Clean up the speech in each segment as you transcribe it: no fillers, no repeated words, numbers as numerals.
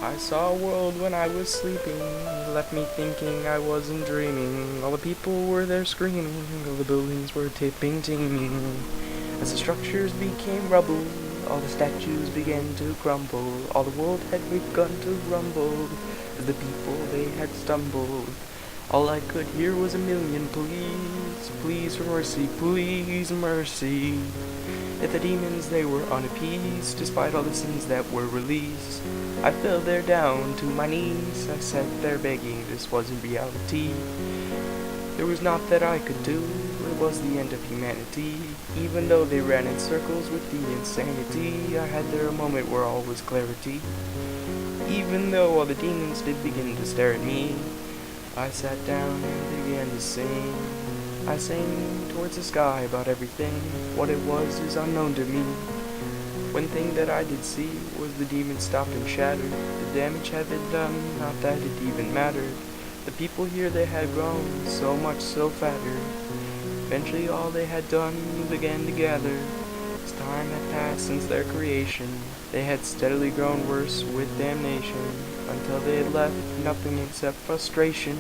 I saw a world when I was sleeping, it left me thinking I wasn't dreaming. All the people were there screaming, all the buildings were tipping, teeming. As the structures became rubble, all the statues began to crumble. All the world had begun to rumble, as the people they had stumbled. All I could hear was a million pleas, pleas for mercy, please mercy. Yet the demons they were unappeased, despite all the sins that were released. I fell there down to my knees, I sat there begging this wasn't reality. There was naught that I could do, it was the end of humanity. Even though they ran in circles with the insanity, I had there a moment where all was clarity. Even though all the demons did begin to stare at me, I sat down and began to sing. I sang towards the sky about everything, what it was is unknown to me. One thing that I did see was the demons stopped and shattered. The damage had been done, not that it even mattered. The people here they had grown, so much so fatter. Eventually all they had done began to gather. As time had passed since their creation, they had steadily grown worse with damnation, until they had left nothing except frustration.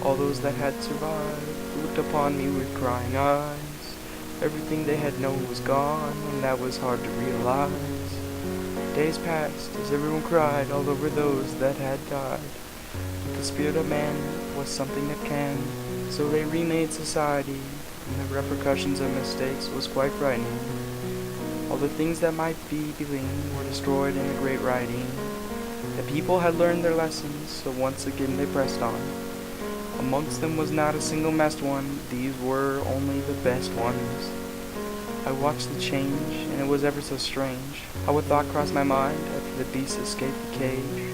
All those that had survived looked upon me with crying eyes. Everything they had known was gone, and that was hard to realize. Days passed as everyone cried all over those that had died. But the spirit of man was something that can, so they remade society, and the repercussions of mistakes was quite frightening. All the things that might be blamed were destroyed in the great writing. The people had learned their lessons, so once again they pressed on. Amongst them was not a single masked one, these were only the best ones. I watched the change, and it was ever so strange, how a thought crossed my mind after the beast escaped the cage.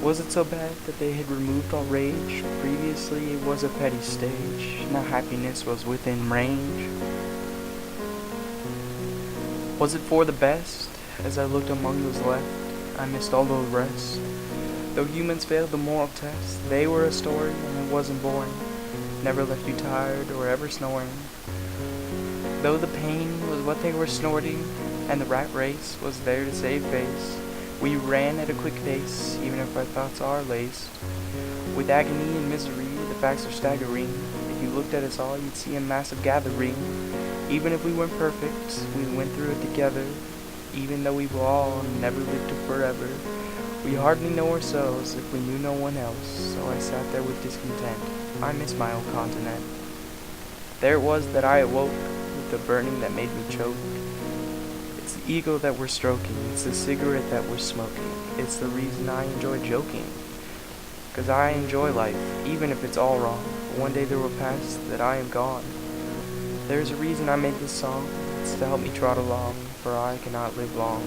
Was it so bad that they had removed all rage? Previously it was a petty stage, now happiness was within range. Was it for the best? As I looked among those left, I missed all the rest. Though humans failed the moral test, they were a story and it wasn't boring. Never left you tired or ever snoring. Though the pain was what they were snorting, and the rat race was there to save face, we ran at a quick pace, even if our thoughts are laced with agony and misery. The facts are staggering. If you looked at us all, you'd see a massive gathering. Even if we weren't perfect, we went through it together. Even though we will all never live to forever, we hardly know ourselves if we knew no one else. So I sat there with discontent. I miss my old continent. There it was that I awoke, with the burning that made me choke. It's the ego that we're stroking, it's the cigarette that we're smoking. It's the reason I enjoy joking, 'cause I enjoy life, even if it's all wrong. One day there will pass that I am gone. There's a reason I made this song, it's to help me trot along, for I cannot live long.